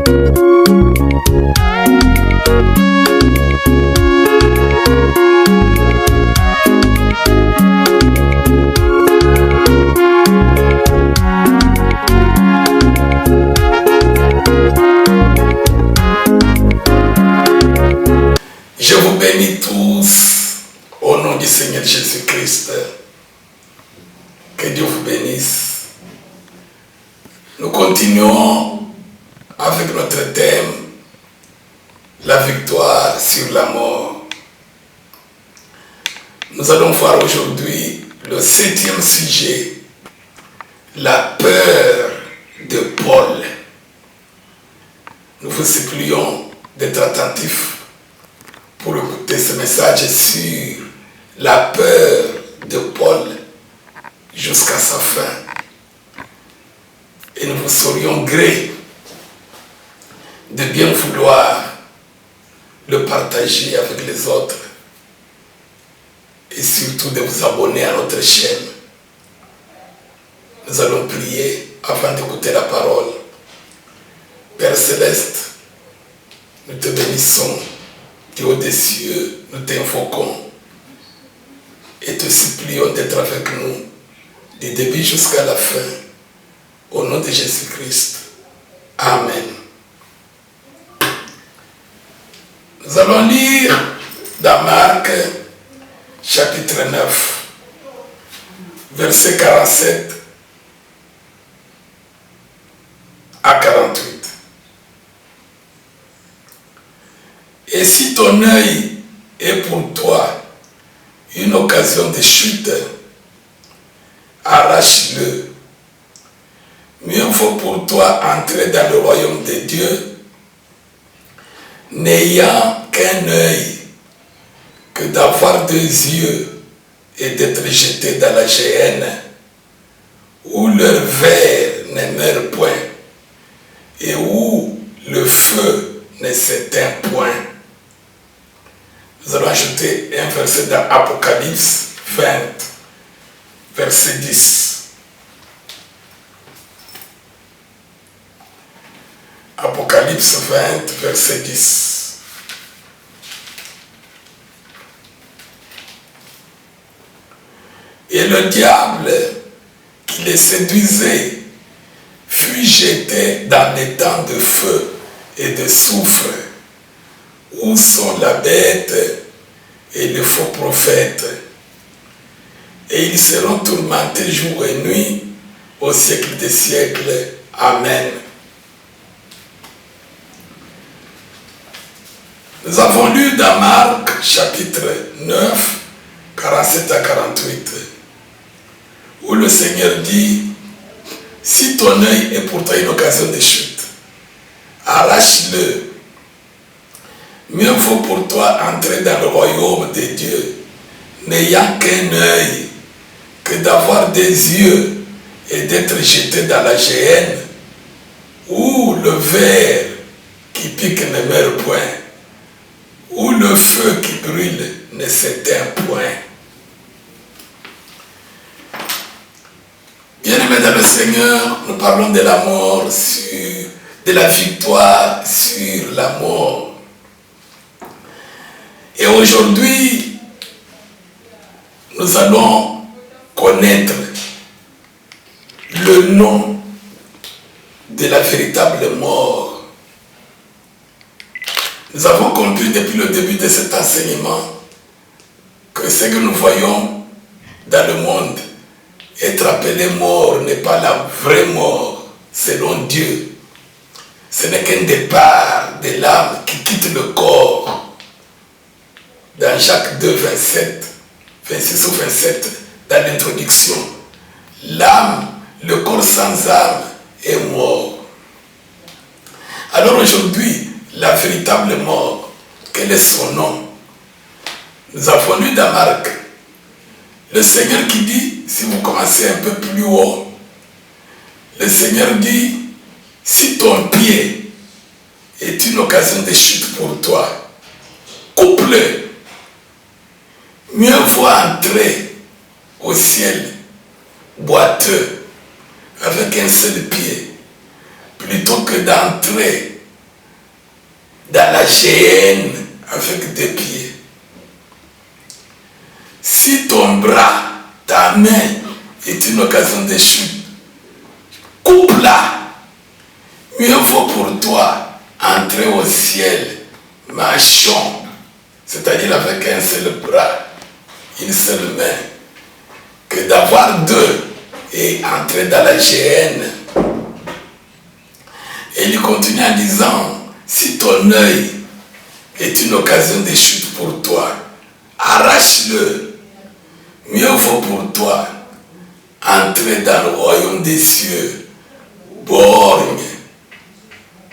Je vous bénis tous au nom du Seigneur Jésus-Christ. Que Dieu vous bénisse. Nous continuons avec notre thème, la victoire sur la mort. Nous allons voir aujourd'hui le 7e sujet, la peur de Paul. Nous vous supplions d'être attentifs pour écouter ce message sur la peur de Paul jusqu'à sa fin. Et nous vous serions gré de bien vouloir le partager avec les autres et surtout de vous abonner à notre chaîne. Nous allons prier afin d'écouter la parole. Père Céleste, nous te bénissons. Dieu des cieux, nous t'invoquons et te supplions d'être avec nous du début jusqu'à la fin, au nom de Jésus-Christ. Amen. Nous allons lire dans Marc, chapitre 9, versets 47 à 48. Et si ton œil est pour toi une occasion de chute, arrache-le. Mieux vaut pour toi entrer dans le royaume de Dieu, n'ayant qu'un œil, que d'avoir 2 yeux et d'être jeté dans la géhenne, où leur ver ne meurt point, et où le feu ne s'éteint point. Nous allons ajouter un verset dans Apocalypse 20, verset 10. Apocalypse 20, verset 10. Et le diable qui les séduisait fut jeté dans les temps de feu et de soufre, où sont la bête et le faux prophète, et ils seront tourmentés jour et nuit au siècle des siècles. Amen. Nous avons lu dans Marc chapitre 9, 47 à 48, où le Seigneur dit, si ton œil est pour toi une occasion de chute, arrache-le. Mieux vaut pour toi entrer dans le royaume de Dieu, n'ayant qu'un œil, que d'avoir 2 yeux et d'être jeté dans la géhenne, où le ver qui pique ne meurt point, où le feu qui brûle ne s'éteint point. Bien-aimés dans le Seigneur, nous parlons de la mort, de la victoire sur la mort. Et aujourd'hui, nous allons connaître le nom de la véritable mort. Nous avons compris depuis le début de cet enseignement que ce que nous voyons dans le monde, être appelé mort n'est pas la vraie mort selon Dieu. Ce n'est qu'un départ de l'âme qui quitte le corps. Dans Jacques 2, 27, 26 ou 27, dans l'introduction, l'âme, le corps sans âme est mort. Alors aujourd'hui, la véritable mort, quel est son nom? Nous avons lu dans Marc, le Seigneur qui dit, si vous commencez un peu plus haut, le Seigneur dit, si ton pied est une occasion de chute pour toi, coupe-le. Mieux vaut entrer au ciel boiteux avec un seul pied plutôt que d'entrer dans la géhenne avec des pieds. Si ton bras, ta main est une occasion de chute, coupe-la. Mieux vaut pour toi entrer au ciel marchant, c'est-à-dire avec un seul bras, une seule main, que d'avoir deux et entrer dans la géhenne. Et il continue en disant, si ton œil est une occasion de chute pour toi, arrache-le. Mieux vaut pour toi entrer dans le royaume des cieux, borgne,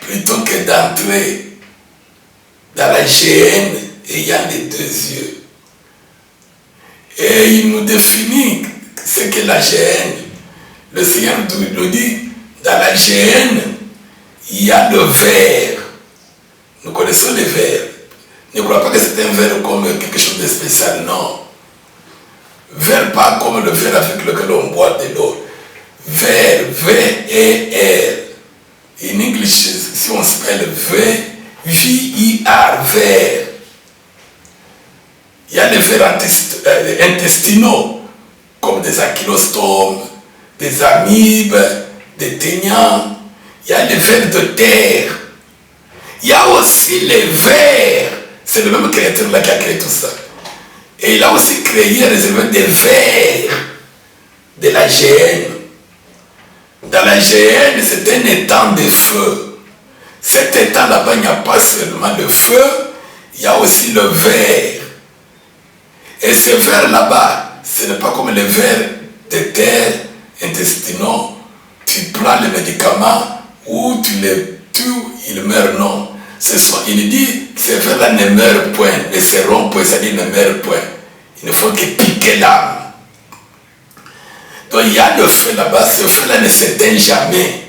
plutôt que d'entrer dans la géhenne ayant les deux yeux. Et il nous définit ce qu'est la géhenne. Le Seigneur nous dit, dans la géhenne, il y a le ver. Nous connaissons les vers. Ne crois pas que c'est un verre comme quelque chose de spécial, non. Verre pas comme le verre avec lequel on boit de l'eau. Verre, V-E-R. In English, si on spelle V-J-I-R, verre. Il y a les vers intestinaux, comme des ankylostomes, des amibes, des ténians. Il y a les vers de terre. Il y a aussi les vers. C'est le même créateur là qui a créé tout ça. Et il a aussi créé, réservé des vers de la géhenne. Dans la géhenne, c'est un étang de feu. Cet étang là-bas, il n'y a pas seulement le feu, il y a aussi le ver. Et ces vers là-bas, ce n'est pas comme les vers de terre, intestinaux. Tu prends les médicaments ou tu les tues, ils meurent, non. Il dit, ces vers-là ne meurent point, ne seront point, c'est-à-dire ne meurent point. Il ne faut que piquer l'âme. Donc il y a le feu là-bas, ce feu-là ne s'éteint jamais.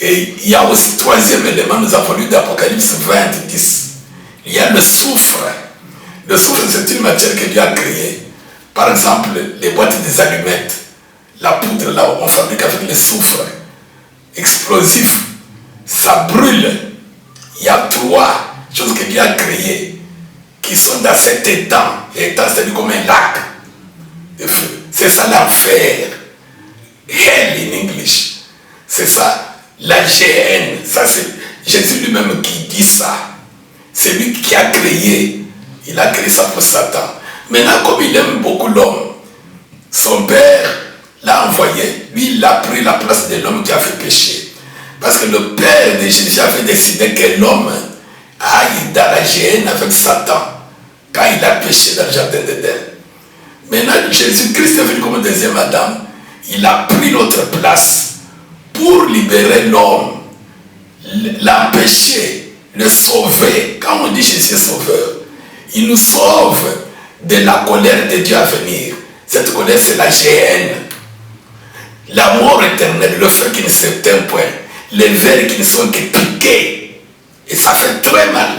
Et il y a aussi troisième élément, nous avons lu d'Apocalypse 20, 10. Il y a le soufre. Le soufre, c'est une matière que Dieu a créée. Par exemple, les boîtes des allumettes, la poudre là, on fabrique avec le soufre explosif. Ça brûle. Il y a trois choses que Dieu a créées qui sont dans cet étang. L'étang, c'est comme un lac de feu. C'est ça l'enfer. Hell in English. C'est ça la géhenne. Ça, c'est Jésus lui-même qui dit ça. C'est lui qui a créé. Il a créé ça pour Satan. Maintenant, comme il aime beaucoup l'homme, son père l'a envoyé. Lui, il a pris la place de l'homme qui a fait pécher. Parce que le père de Jésus avait décidé que l'homme aille dans la géhenne avec Satan quand il a péché dans le jardin d'Éden. Maintenant, Jésus-Christ est venu comme deuxième Adam. Il a pris notre place pour libérer l'homme, l'empêcher, le sauver. Quand on dit Jésus est sauveur, il nous sauve de la colère de Dieu à venir. Cette colère, c'est la géhenne. La mort éternelle, le feu qui ne s'éteint point. Les vers qui ne sont que piqués. Et ça fait très mal.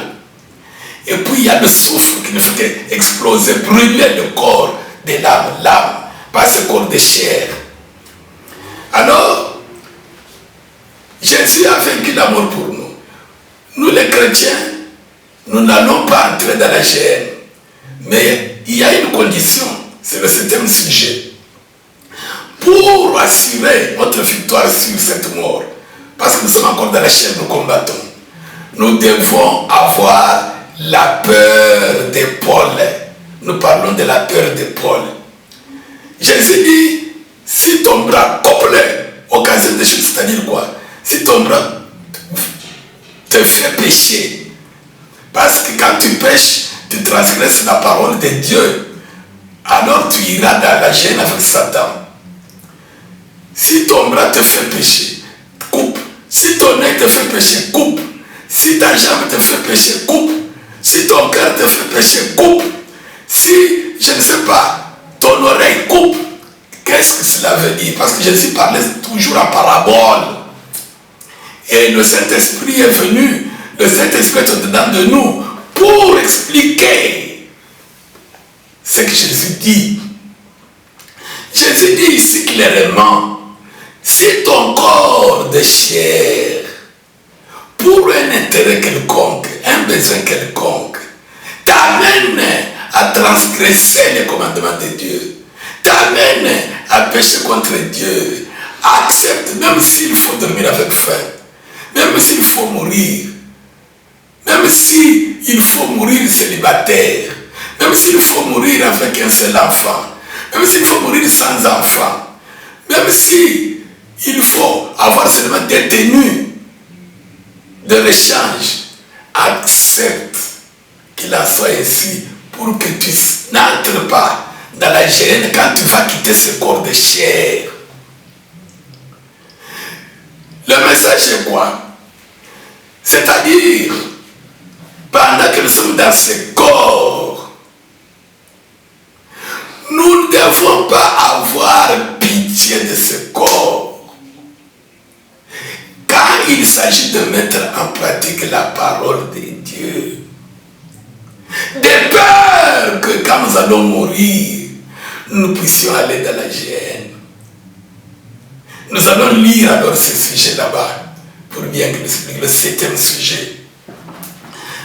Et puis il y a le souffle qui ne fait qu'exploser, brûler le corps de l'âme, pas ce corps de chair. Alors, Jésus a vaincu la mort pour nous. Nous les chrétiens, nous n'allons pas entrer dans la géhenne. Mais il y a une condition, c'est le 7e sujet. Pour assurer notre victoire sur cette mort, parce que nous sommes encore dans la chair, nous combattons. Nous devons avoir la peur de Paul. Nous parlons de la peur de Paul. Jésus dit, si ton bras coupe-le, occasion de chute, c'est-à-dire quoi? Si ton bras te fait pécher, parce que quand tu pêches, tu transgresses la parole de Dieu, alors tu iras dans la géhenne avec Satan. Si ton bras te fait pécher, coupe. Si ton œil te fait pécher, coupe. Si ta jambe te fait pécher, coupe. Si ton cœur te fait pécher, coupe. Si, je ne sais pas, ton oreille coupe. Qu'est-ce que cela veut dire? Parce que Jésus parlait toujours en parabole. Et le Saint-Esprit est venu, le Saint-Esprit est dedans de nous pour expliquer ce que Jésus dit. Jésus dit ici clairement, si ton corps de chair pour un intérêt quelconque, un besoin quelconque, t'amène à transgresser les commandements de Dieu, t'amène à pécher contre Dieu, accepte, même s'il faut dormir avec faim, même s'il faut mourir, même s'il faut mourir célibataire, même s'il faut mourir avec un seul enfant, même s'il faut mourir sans enfant, même s'il faut avoir seulement des tenues de l'échange, accepte qu'il en soit ainsi pour que tu n'entres pas dans la gêne quand tu vas quitter ce corps de chair. Le message est quoi? C'est-à-dire, pendant que nous sommes dans ce corps, nous ne devons pas avoir pitié de ce corps. Quand il s'agit de mettre en pratique la parole de Dieu, de peur que quand nous allons mourir, nous puissions aller dans la gêne. Nous allons lire alors ce sujet là-bas, pour bien que nous expliquions le 7e sujet.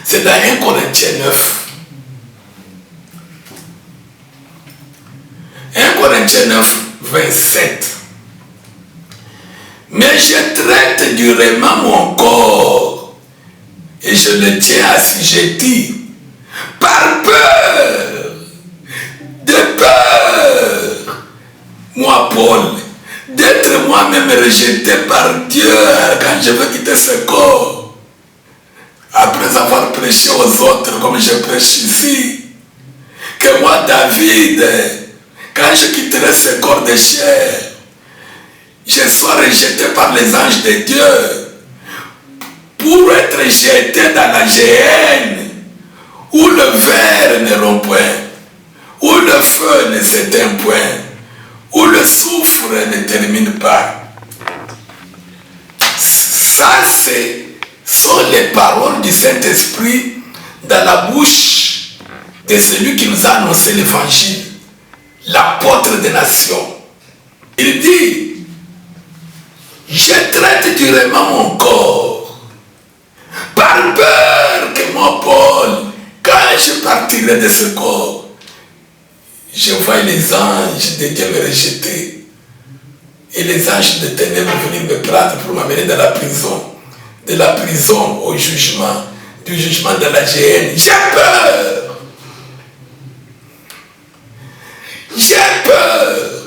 C'est dans 1 Corinthiens 9. 1 Corinthiens 9, 27. Mais je traite durement mon corps et je le tiens assujetti par peur, de peur, moi Paul, d'être moi-même rejeté par Dieu quand je veux quitter ce corps. Après avoir prêché aux autres comme je prêche ici, que moi David, quand je quitterai ce corps de chair, je sois rejeté par les anges de Dieu pour être jeté dans la géhenne où le ver ne rompt point, où le feu ne s'éteint point, où le soufre ne termine pas. Ça, sont les paroles du Saint-Esprit dans la bouche de celui qui nous a annoncé l'évangile, l'apôtre des nations. Il dit, je traite durement mon corps, par peur que moi, Paul, quand je partirai de ce corps, je vois les anges de Dieu me rejeter et les anges de ténèbres venir me prendre pour m'amener dans la prison, de la prison au jugement, du jugement de la géhenne. J'ai peur. J'ai peur.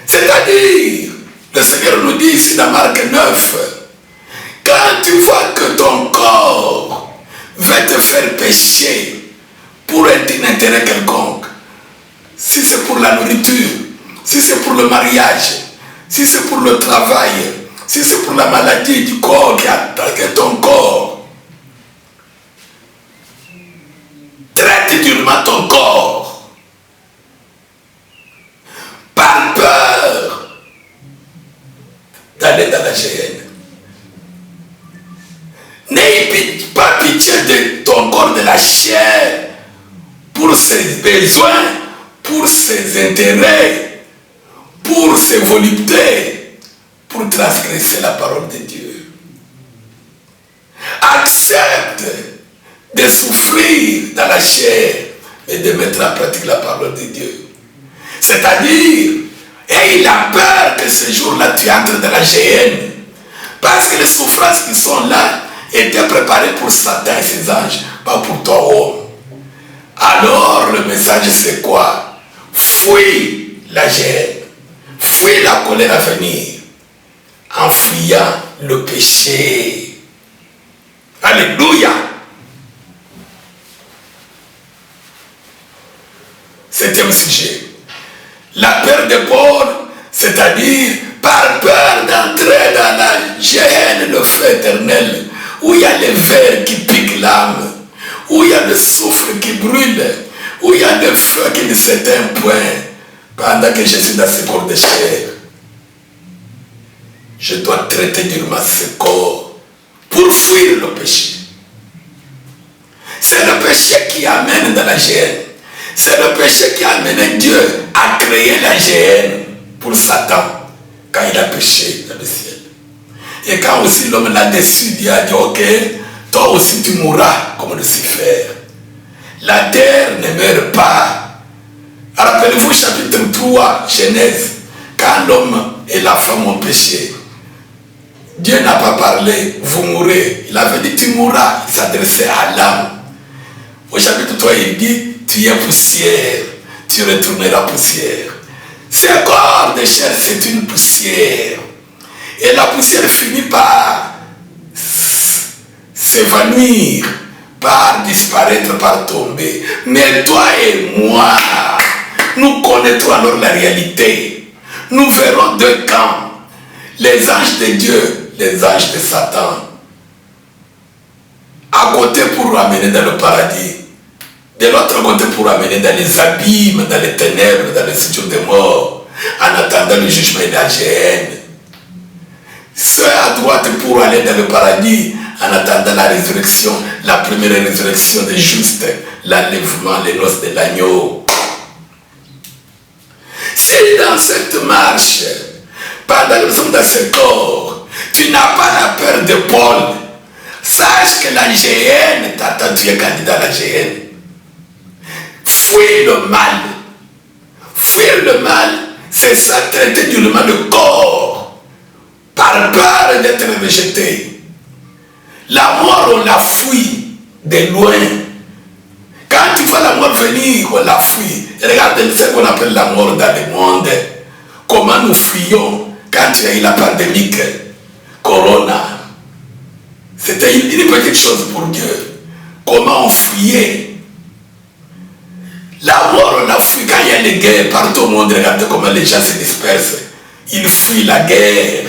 C'est-à-dire, le Seigneur nous dit ici dans Marc 9, quand tu vois que ton corps va te faire pécher pour un intérêt quelconque, si c'est pour la nourriture, si c'est pour le mariage, si c'est pour le travail, si c'est pour la maladie du corps qui attaque ton corps, traite durement ton corps par peur d'aller dans la géhenne. N'aie pas pitié de ton corps de la chair pour ses besoins, pour ses intérêts, pour ses voluptés, pour transgresser la parole de Dieu. Accepte de souffrir dans la chair et de mettre en pratique la parole de Dieu. C'est-à-dire, aie la peur que ce jour-là tu entres dans la géhenne, parce que les souffrances qui sont là étaient préparées pour Satan et ses anges, pas pour toi, homme. Alors le message c'est quoi? Fuis la géhenne, fuis la colère à venir, en fuyant le péché. Alléluia. 7e sujet. La peur de Paul, c'est-à-dire par peur d'entrer dans la géhenne, le feu éternel, où il y a les vers qui piquent l'âme, où il y a le soufre qui brûle, où il y a le feu qui ne s'éteint point, pendant que je suis dans ce corps de chair. Je dois traiter durement ce corps pour fuir le péché. C'est le péché qui amène dans la géhenne. C'est le péché qui a amené Dieu à créer la géhenne pour Satan quand il a péché dans le ciel. Et quand aussi l'homme l'a déçu, il a dit, ok, toi aussi tu mourras comme Lucifer. La terre ne meurt pas. Rappelez-vous chapitre 3, Genèse, quand l'homme et la femme ont péché. Dieu n'a pas parlé, vous mourrez. Il avait dit, tu mourras. Il s'adressait à l'âme. Au chapitre 3, il dit, tu es poussière, tu retourneras poussière. Ce corps de chair, c'est une poussière. Et la poussière finit par s'évanouir, par disparaître, par tomber. Mais toi et moi, nous connaîtrons alors la réalité. Nous verrons deux camps. Les anges de Dieu, les anges de Satan. À côté pour nous amener dans le paradis. De l'autre côté pour nous amener dans les abîmes, dans les ténèbres, dans les séjours des morts. En attendant le jugement et la géhenne. Ceux à droite pour aller dans le paradis. En attendant la résurrection, la première résurrection des justes. L'enlèvement, les noces de l'agneau. Si dans cette marche, pendant que nous sommes dans ce corps, tu n'as pas la peur de Paul, sache que la géhenne t'attend, tu es candidat à la géhenne. Fuis le mal. Fuir le mal, c'est ça traiter durement le corps, par peur d'être rejeté. La mort, on la fuit de loin. Quand tu vois la mort venir, on la fuit. Regardez ce qu'on appelle la mort dans le monde. Comment nous fuyons quand il y a eu la pandémie Corona. C'était une petite chose pour Dieu. Comment on fuyait. La mort, on la fuit quand il y a des guerres partout au monde. Regardez comment les gens se dispersent. Ils fuient la guerre.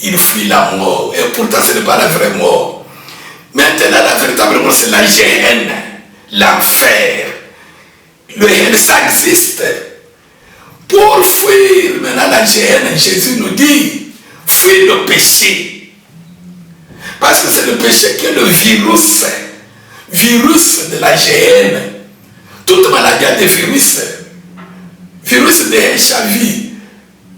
Ils fuient la mort. Et pourtant, ce n'est pas la vraie mort. Maintenant, la véritable mort, c'est la géhenne. L'enfer. Le hell, ça existe. Pour fuir maintenant la géhenne, Jésus nous dit, fuis le péché. Parce que c'est le péché qui est le virus de la géhenne. Toute maladie a des virus. Virus de HIV,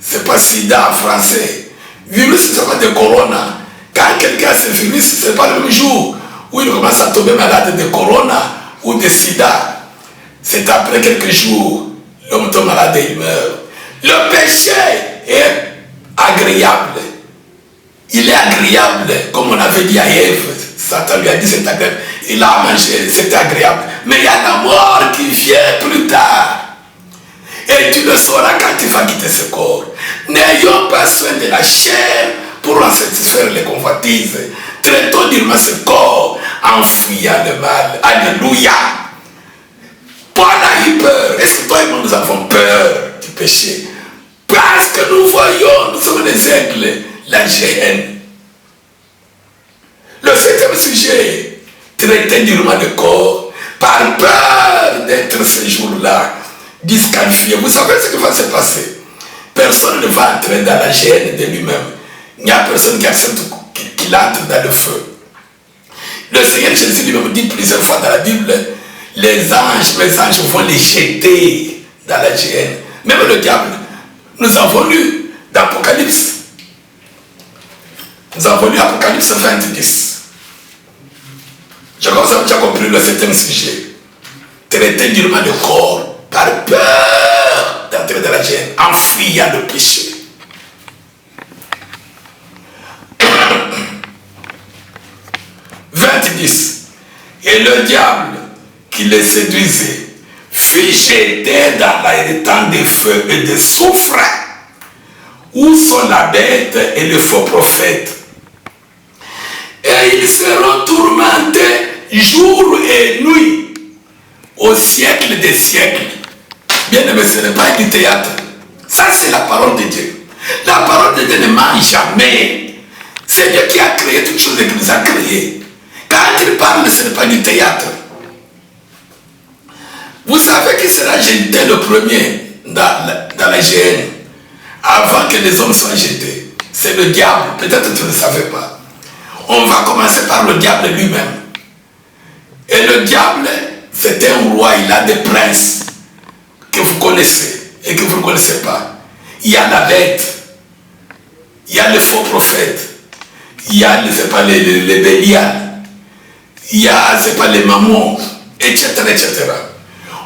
c'est pas sida en français. Virus, c'est pas de corona. Quand quelqu'un a ce virus, c'est pas le même jour où il commence à tomber malade de corona ou de sida. C'est après quelques jours, l'homme tombe malade et il meurt. Le péché est agréable. Il est agréable, comme on avait dit à Ève. Satan lui a dit c'est agréable. Il a mangé, c'était agréable. Mais il y a la mort qui vient plus tard. Et tu le sauras quand tu vas quitter ce corps. N'ayons pas soin de la chair pour en satisfaire les convoitises. Traitons durement ce corps en fuyant le mal. Alléluia. Paul a eu peur. Est-ce que toi et moi nous avons peur du péché? Parce que nous voyons, nous sommes les aigles, la géhenne. Le septième sujet, traiter durement le corps par peur d'être ce jour-là disqualifié. Vous savez ce qui va se passer? Personne ne va entrer dans la géhenne de lui-même. Il n'y a personne qui accepte qu'il entre dans le feu. Le Seigneur Jésus lui-même dit plusieurs fois dans la Bible, les anges vont les jeter dans la géhenne. Même le diable. Nous avons lu dans Apocalypse. Nous avons lu Apocalypse 20:10. Je pense que vous avez compris le septième sujet. Traiter durement le corps par peur d'entrer dans la géhenne, en fuyant le péché. Et le diable qui les séduisait fut jeté dans l'étang de feu et de soufre, où sont la bête et le faux prophète. Et ils seront tourmentés jour et nuit, au siècle des siècles. Bien aimé, ce n'est pas du théâtre. Ça, c'est la parole de Dieu. La parole de Dieu ne ment jamais. C'est Dieu qui a créé toutes choses et qui nous a créés. Quand il parle, ce n'est pas du théâtre. Vous savez qui sera jeté le premier dans la géhenne avant que les hommes soient jetés? C'est le diable. Peut-être que tu ne le savais pas. On va commencer par le diable lui-même. Et le diable, c'est un roi, il a des princes que vous connaissez et que vous ne connaissez pas. Il y a la bête, il y a le faux prophète, il y a, c'est pas les Bélial, il y a, c'est pas les Mammons, etc., etc.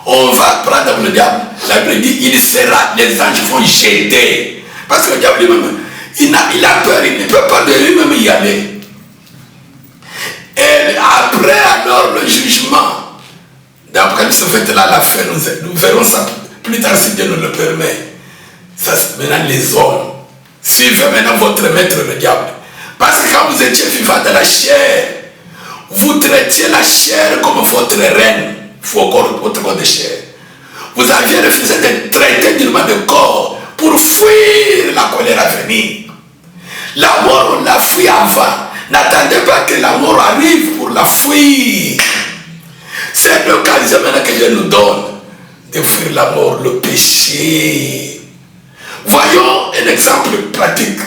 On va prendre le diable. La Bible dit, il sera, les anges vont jeter. Parce que le diable lui-même, il a peur, il ne peut pas de lui-même y aller. Et après, alors, le jugement, d'après ce fait-là, la fin, nous verrons ça plus tard si Dieu nous le permet. Ça, maintenant, les hommes, suivez maintenant votre maître, le diable. Parce que quand vous étiez vivant dans la chair, vous traitiez la chair comme votre reine, votre corps de chair. Vous aviez refusé de traiter durement de corps pour fuir la colère à venir. La mort, on l'a fui avant. N'attendez pas que la mort arrive pour la fuir. C'est l'occasion maintenant que Dieu nous donne de fuir la mort, le péché. Voyons un exemple pratique.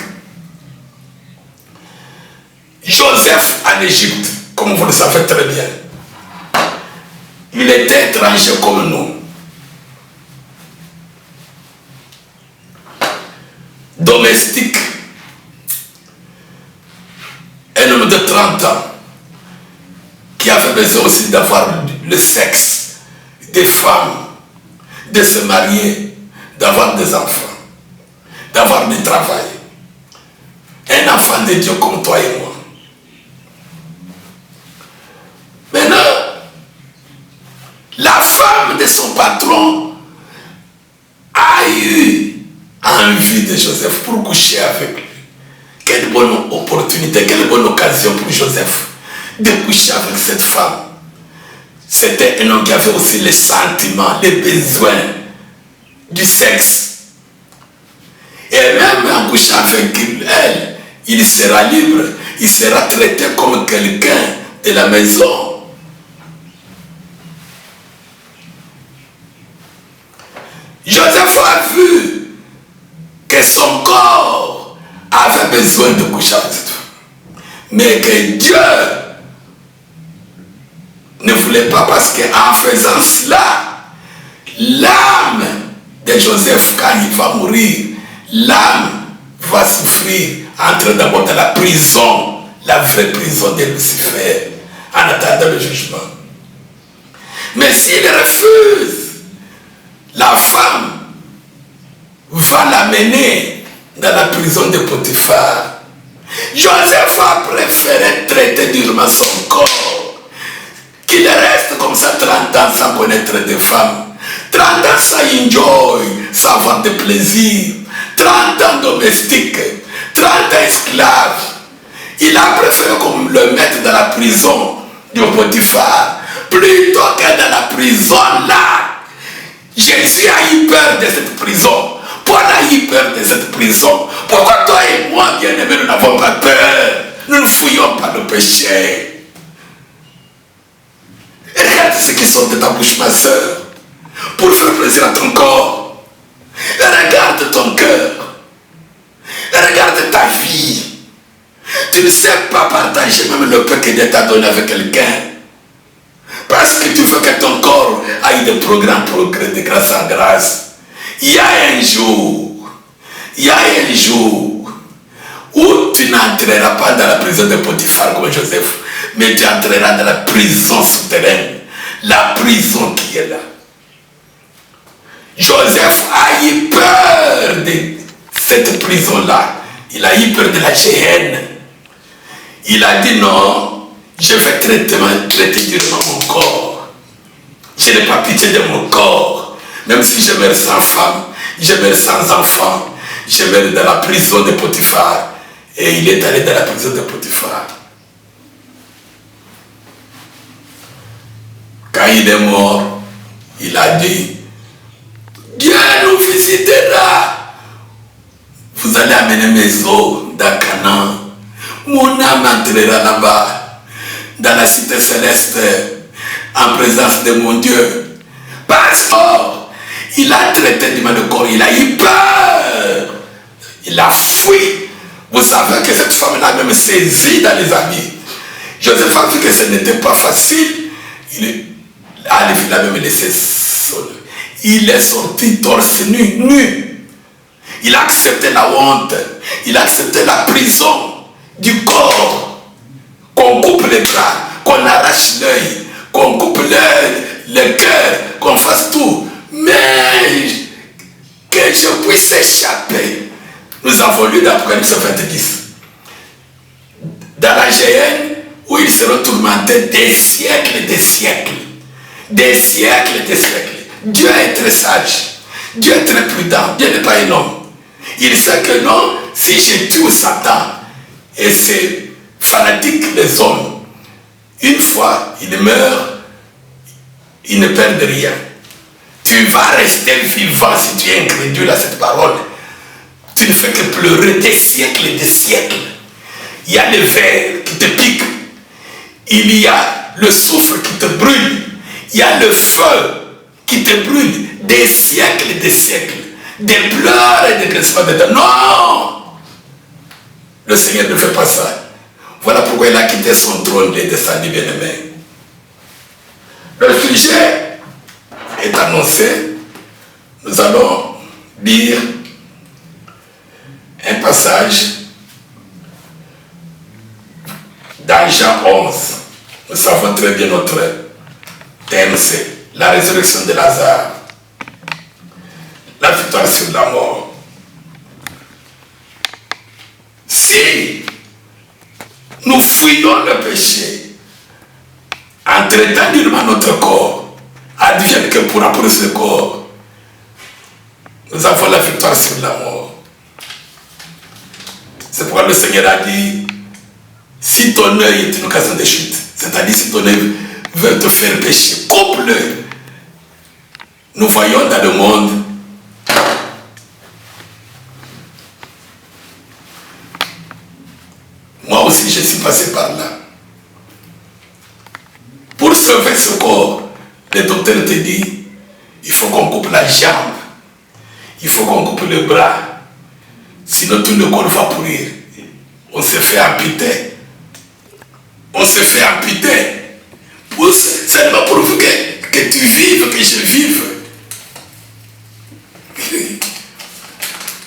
Joseph en Égypte, comme vous le savez très bien, il était étranger comme nous. Domestique. Un homme de 30 ans qui avait besoin aussi d'avoir le sexe des femmes, de se marier, d'avoir des enfants, d'avoir du travail. Un enfant de Dieu comme toi et moi. Maintenant, la femme de son patron a eu envie de Joseph pour coucher avec lui. Quelle bonne opportunité, quelle bonne occasion pour Joseph de coucher avec cette femme. C'était un homme qui avait aussi les sentiments, les besoins du sexe. Et même en couchant avec elle, il sera libre, il sera traité comme quelqu'un de la maison. Joseph a vu que son corps avait besoin de coucher avec cette femme. Mais que Dieu ne voulait pas, parce qu'en faisant cela, l'âme de Joseph, quand il va mourir, l'âme va souffrir, entrer d'abord dans la prison, la vraie prison de Lucifer, en attendant le jugement. Mais s'il refuse, la femme va l'amener dans la prison de Potiphar. Joseph a préféré traiter durement son corps, qu'il reste comme ça 30 ans sans connaître des femmes, 30 ans sans enjoy, sans avoir de plaisir, 30 ans domestique, 30 ans esclave. Il a préféré comme le mettre dans la prison de Potiphar, plutôt que dans la prison là. Jésus a eu peur de cette prison. Paul a eu peur de cette prison. Pourquoi toi et moi, bien-aimés, nous n'avons pas peur? Nous ne fouillons pas le péché. Et regarde ceux qui sont de ta bouche, ma soeur, pour faire plaisir à ton corps. Et regarde ton cœur. Et regarde ta vie. Tu ne sais pas partager même le peu que Dieu t'a donné avec quelqu'un. Parce que tu veux que ton corps aille de progrès en progrès, de grâce en grâce. Il y a un jour où tu n'entreras pas dans la prison de Potiphar comme Joseph, mais tu entreras dans la prison souterraine, la prison qui est là. Joseph a eu peur de cette prison-là. Il a eu peur de la géhenne. Il a dit non, je vais traiter durement mon corps. Je n'ai pas pitié de mon corps. Même si je meurs sans femme, je meurs sans enfant, je meurs dans la prison de Potiphar. Et il est allé dans la prison de Potiphar. Quand il est mort, il a dit, Dieu nous visitera. Vous allez amener mes os dans Canaan. Mon âme entrera là-bas, dans la cité céleste, en présence de mon Dieu. Parce qu'il a traité du mal de corps, il a eu peur. Il a fui. Vous savez que cette femme-là même saisie dans les habits. Joseph a vu que ce n'était pas facile. Il a même laissé seul. Il est sorti torse nu, nu. Il a accepté la honte. Il a accepté la prison du corps, qu'on coupe les bras, qu'on arrache l'œil, qu'on coupe le cœur, qu'on fasse tout. Mais que je puisse échapper. Nous avons lu dans l'Apocalypse 20:10. Dans la géhenne, où ils seront tourmentés des siècles et des siècles. Des siècles et des siècles. Dieu est très sage. Dieu est très prudent. Dieu n'est pas un homme. Il sait que non, si je tue Satan et c'est fanatique les hommes, une fois il meurt, il ne perd rien. Tu vas rester vivant si tu es incrédule à cette parole. Tu ne fais que pleurer des siècles et des siècles. Il y a le ver qui te pique. Il y a le soufre qui te brûle. Il y a le feu qui te brûle. Des siècles et des siècles. Des pleurs et des grincements de dents. Non! Le Seigneur ne fait pas ça. Voilà pourquoi il a quitté son trône et descendu bien-aimé. Le sujet est annoncé. Nous allons lire un passage dans Jean 11. Nous savons très bien notre thème, c'est la résurrection de Lazare, la victoire sur la mort. Si nous fuyons le péché en traitant durement notre corps, advienne que pourra pour ce corps, nous avons la victoire sur la mort. C'est pourquoi le Seigneur a dit, si ton œil est une occasion de chute, c'est-à-dire si ton œil veut te faire pécher, coupe-le. Nous voyons dans le monde moi aussi je suis passé par là. Pour sauver ce corps, le docteur te dit, il faut qu'on coupe la jambe, il faut qu'on coupe le bras, sinon tout le corps va pourrir. On se fait amputer. On se fait amputer. Seulement pour que tu vives, que je vive.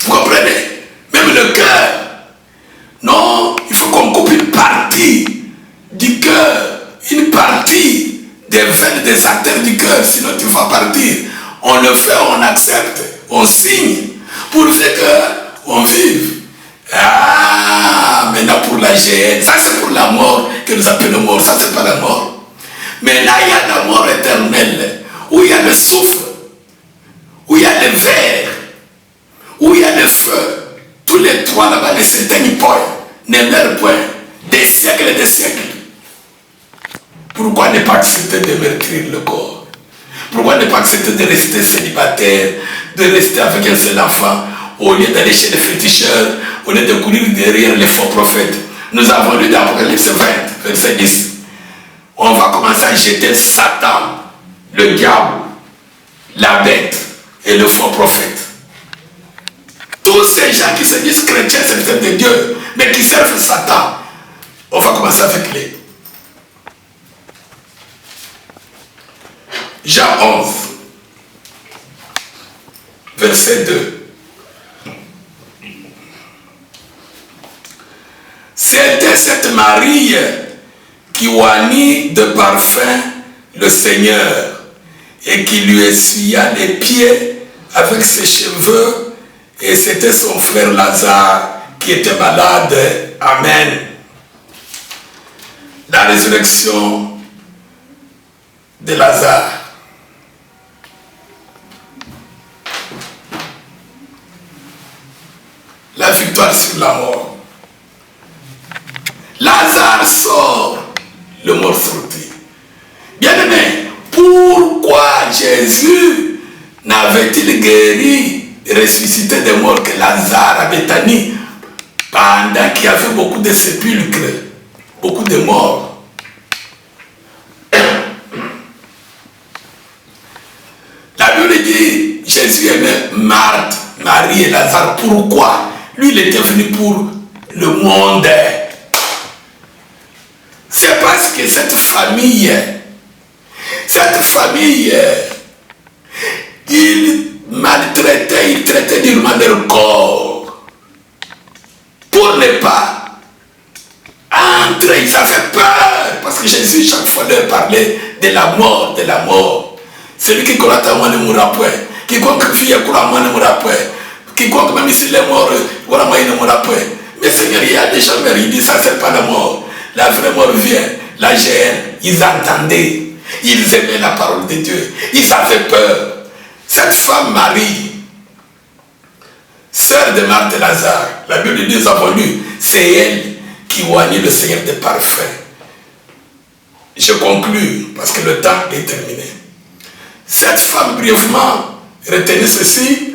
Vous comprenez? Même le cœur. Non, il faut qu'on coupe une partie du cœur, une partie des veines, des artères du cœur, sinon tu vas partir. On le fait, on accepte, on signe, pour que on vive. Ah, maintenant pour la géhenne, ça c'est pour la mort, que nous appelons mort, ça c'est pas la mort. Maintenant il y a la mort éternelle, où il y a le souffle, où il y a le ver, où il y a le feu. Tous les trois là-bas ne s'éteignent point, ne meurent point, des siècles et des siècles. Pourquoi ne pas accepter de meurtrir le corps? Pourquoi ne pas accepter de rester célibataire, de rester avec un seul enfant, au lieu d'aller chez les féticheurs, au lieu de courir derrière les faux prophètes? Nous avons lu dans Apocalypse 20, verset 10. On va commencer à jeter Satan, le diable, la bête et le faux prophète. Tous ces gens qui se disent chrétiens, c'est de Dieu, mais qui servent Satan. On va commencer avec les. Jean 11, verset 2. C'était cette Marie qui oignit de parfum le Seigneur et qui lui essuya les pieds avec ses cheveux, et c'était son frère Lazare qui était malade. Amen. La résurrection de Lazare. La victoire sur la mort. Lazare sort, le mort sorti. Bien-aimé, pourquoi Jésus n'avait-il guéri et ressuscité des morts que Lazare à Béthanie, pendant qu'il y avait beaucoup de sépulcres, beaucoup de morts? La Bible dit, Jésus aimait Marthe, Marie et Lazare. Pourquoi? Lui, il était venu pour le monde. C'est parce que cette famille, ils maltraitaient, ils traitaient durement leur corps pour ne pas que Jésus, chaque fois, leur parlait de la mort, de la mort. Celui qui croit à moi ne mourra point. Quiconque vit et croit à moi ne mourra point. Quiconque, même s'il est mort, voilà, moi, il ne mourra point. Mais Seigneur, il y a des gens, il dit, ça, c'est pas la mort. La vraie mort vient. La gêne, ils entendaient. Ils aimaient la parole de Dieu. Ils avaient peur. Cette femme, Marie, sœur de Marthe et Lazare, la Bible dit, nous avons lu, c'est elle qui oignait le Seigneur de parfum. Je conclue, parce que le temps est terminé. Cette femme, brièvement, retenez ceci,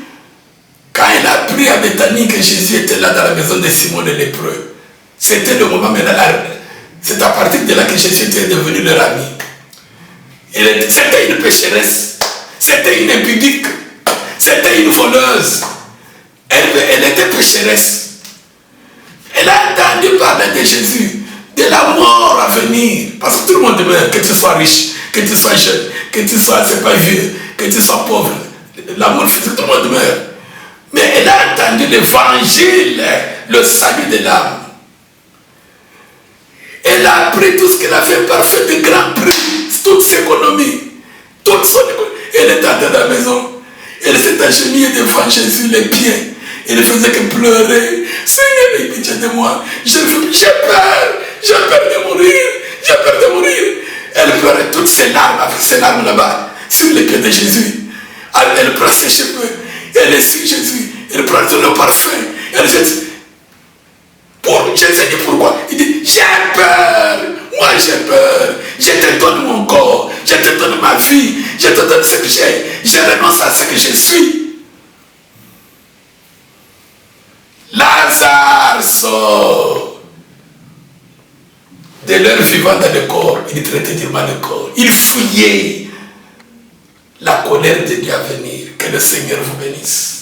quand elle a appris à Béthanie que Jésus était là dans la maison de Simon le lépreux, c'était le moment maintenant, c'est à partir de là que Jésus était devenu leur ami. C'était une pécheresse, c'était une impudique, c'était une voleuse. Elle était pécheresse. Elle a entendu parler de Jésus, de la mort à venir. Parce que tout le monde meurt, que tu sois riche, que tu sois jeune, que tu sois, c'est pas vieux, que tu sois pauvre. La mort physique, tout le monde meurt. Mais elle a entendu l'évangile, le salut de l'âme. Elle a appris tout ce qu'elle avait parfait de grand prix, toute ses économies, toute son économie. Elle était dans la maison. Elle s'est agenouillée devant Jésus, les pieds. Elle ne faisait que pleurer. Seigneur, aie pitié de moi. J'ai peur de mourir. J'ai peur de mourir. Elle pleurait toutes ses larmes, avec ses larmes là-bas, sur les pieds de Jésus. Elle prend ses cheveux. Elle essuie Jésus. Elle prend tout le parfum. Elle dit, Jésus dit pourquoi? Il dit, j'ai peur. Moi j'ai peur. Je te donne mon corps. Je te donne ma vie. Je te donne ce que j'ai. Je renonce à ce que je suis. Lazare sort de leur vivant dans le corps. Il traitait durement le corps. Il fuyait la colère de Dieu à venir. Que le Seigneur vous bénisse.